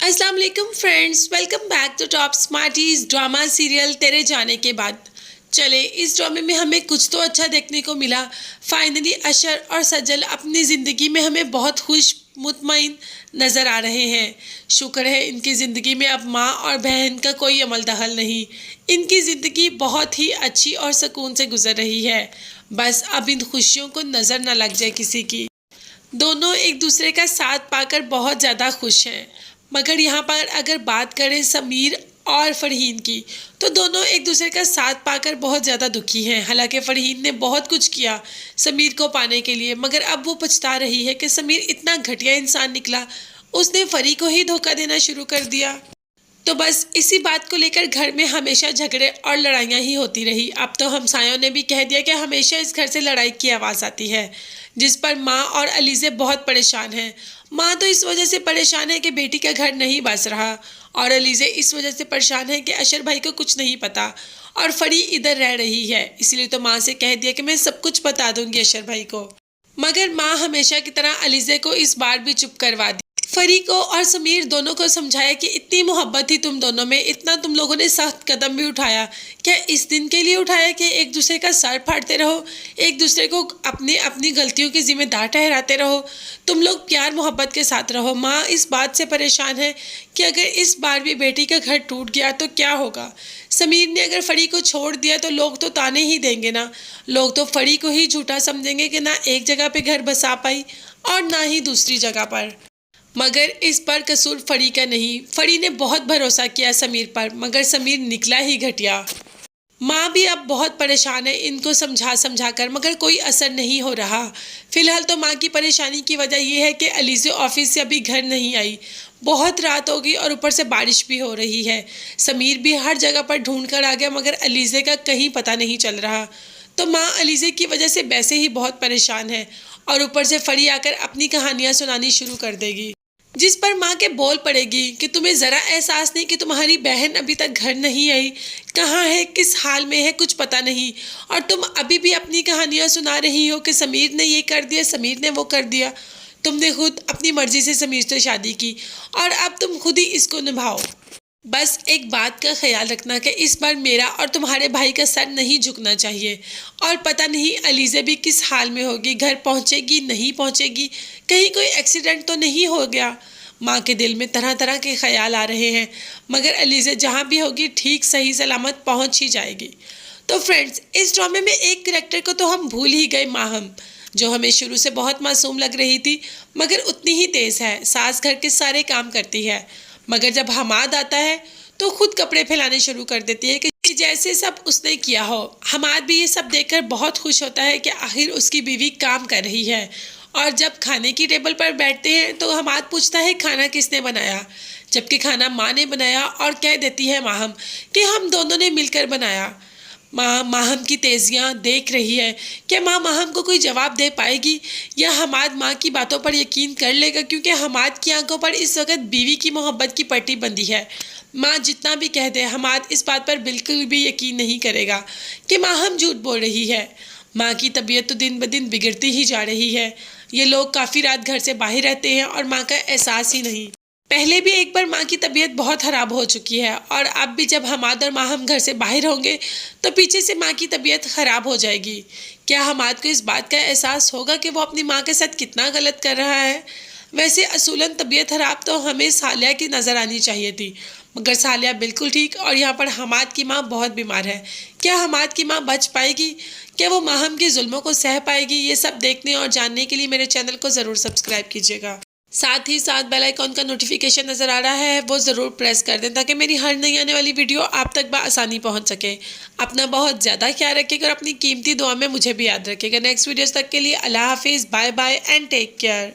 अस्सलाम वालेकुम friends, welcome back to top Smarties drama serial तेरे जाने के बाद। चले, इस ड्रामे में हमें कुछ तो अच्छा देखने को मिला। फाइनली अशर और सजल अपनी ज़िंदगी में हमें बहुत खुश मुतमईन नज़र आ रहे हैं। शुक्र है इनकी ज़िंदगी में अब माँ और बहन का कोई अमल दखल नहीं। इनकी ज़िंदगी बहुत ही अच्छी और सुकून से गुजर रही है। बस अब इन खुशियों को नज़र न लग जाए किसी की। दोनों एक दूसरे का साथ पाकर बहुत ज़्यादा खुश हैं। मगर यहाँ पर अगर बात करें समीर और फ़रहीन की, तो दोनों एक दूसरे का साथ पाकर बहुत ज़्यादा दुखी हैं। हालांकि फ़रहीन ने बहुत कुछ किया समीर को पाने के लिए, मगर अब वो पछता रही है कि समीर इतना घटिया इंसान निकला, उसने फ़री को ही धोखा देना शुरू कर दिया। तो बस इसी बात को लेकर घर में हमेशा झगड़े और लड़ाइयाँ ही होती रही। अब तो हमसायों ने भी कह दिया कि हमेशा इस घर से लड़ाई की आवाज़ आती है, जिस पर माँ और अलीज़े बहुत परेशान हैं। माँ तो इस वजह से परेशान है कि बेटी का घर नहीं बस रहा, और अलीज़े इस वजह से परेशान है कि अशर भाई को कुछ नहीं पता और फरी इधर रह रही है। इसलिए तो माँ से कह दिया कि मैं सब कुछ बता दूंगी अशर भाई को। मगर माँ हमेशा की तरह अलीज़े को इस बार भी चुप करवा दी। फरी को और समीर दोनों को समझाया कि इतनी मोहब्बत थी तुम दोनों में, इतना तुम लोगों ने सख्त कदम भी उठाया, क्या इस दिन के लिए उठाया कि एक दूसरे का सर फाड़ते रहो, एक दूसरे को अपनी अपनी गलतियों की जिम्मेदार ठहराते रहो। तुम लोग प्यार मोहब्बत के साथ रहो। माँ इस बात से परेशान है कि अगर इस बार भी बेटी का घर टूट गया तो क्या होगा। समीर ने अगर फरी को छोड़ दिया तो लोग तो ताने ही देंगे ना। लोग तो फरी को ही झूठा समझेंगे कि ना एक जगह पे घर बसा पाई और ना ही दूसरी जगह पर। मगर इस पर कसूर फरी का नहीं। फरी ने बहुत भरोसा किया समीर पर, मगर समीर निकला ही घटिया। माँ भी अब बहुत परेशान है इनको समझा समझा कर, मगर कोई असर नहीं हो रहा। फिलहाल तो माँ की परेशानी की वजह यह है कि अलीज़े ऑफिस से अभी घर नहीं आई। बहुत रात हो गई और ऊपर से बारिश भी हो रही है। समीर भी हर जगह पर ढूंढ कर आ गया, मगर अलीज़े का कहीं पता नहीं चल रहा। तो माँ अलीज़े की वजह से वैसे ही बहुत परेशान है, और ऊपर से फरी आकर अपनी कहानियाँ सुनानी शुरू कर देगी, जिस पर माँ के बोल पड़ेगी कि तुम्हें ज़रा एहसास नहीं कि तुम्हारी बहन अभी तक घर नहीं आई, कहाँ है, किस हाल में है, कुछ पता नहीं, और तुम अभी भी अपनी कहानियाँ सुना रही हो कि समीर ने ये कर दिया, समीर ने वो कर दिया। तुमने खुद अपनी मर्जी से समीर से शादी की और अब तुम खुद ही इसको निभाओ। बस एक बात का ख्याल रखना कि इस बार मेरा और तुम्हारे भाई का सर नहीं झुकना चाहिए। और पता नहीं अलीज़े भी किस हाल में होगी, घर पहुंचेगी नहीं पहुंचेगी, कहीं कोई एक्सीडेंट तो नहीं हो गया। माँ के दिल में तरह तरह के ख्याल आ रहे हैं, मगर अलीज़े जहाँ भी होगी ठीक सही सलामत पहुँच ही जाएगी। तो फ्रेंड्स, इस ड्रामे में एक करेक्टर को तो हम भूल ही गए, माहम, जो हमें शुरू से बहुत मासूम लग रही थी, मगर उतनी ही तेज़ है। सास घर के सारे काम करती है, मगर जब हमाद आता है तो खुद कपड़े फैलाने शुरू कर देती है कि जैसे सब उसने किया हो। हमाद भी ये सब देखकर बहुत खुश होता है कि आखिर उसकी बीवी काम कर रही है। और जब खाने की टेबल पर बैठते हैं तो हमाद पूछता है खाना किसने बनाया, जबकि खाना माँ ने बनाया, और कह देती है माहम कि हम दोनों ने मिलकर बनाया। माँ माहम की तेजियाँ देख रही है। क्या माँ माहम को कोई जवाब दे पाएगी, या हमाद माँ की बातों पर यकीन कर लेगा, क्योंकि हमाद की आंखों पर इस वक्त बीवी की मोहब्बत की पट्टी बंधी है। माँ जितना भी कह दे, हमाद इस बात पर बिल्कुल भी यकीन नहीं करेगा कि माहम झूठ बोल रही है। माँ की तबीयत तो दिन ब दिन बिगड़ती ही जा रही है। ये लोग काफ़ी रात घर से बाहर रहते हैं और माँ का एहसास ही नहीं। पहले भी एक बार माँ की तबीयत बहुत ख़राब हो चुकी है, और अब भी जब हमाद और माहम घर से बाहर होंगे तो पीछे से माँ की तबीयत ख़राब हो जाएगी। क्या हमाद को इस बात का एहसास होगा कि वो अपनी माँ के साथ कितना गलत कर रहा है। वैसे असूलन तबीयत ख़राब तो हमें सालिया की नज़र आनी चाहिए थी, मगर सालिया बिल्कुल ठीक, और यहाँ पर हमाद की माँ बहुत बीमार है। क्या हमाद की माँ बच पाएगी, क्या वो माहम के जुल्मों को सह पाएगी? ये सब देखने और जानने के लिए मेरे चैनल को ज़रूर सब्सक्राइब कीजिएगा। साथ ही साथ बेल आइकॉन का नोटिफिकेशन नज़र आ रहा है, वो ज़रूर प्रेस कर दें ताकि मेरी हर नई आने वाली वीडियो आप तक बआसानी पहुंच सके। अपना बहुत ज़्यादा ख्याल रखिएगा और अपनी कीमती दुआ में मुझे भी याद रखिएगा। नेक्स्ट वीडियोस तक के लिए अल्लाह हाफिज़, bye bye and take care.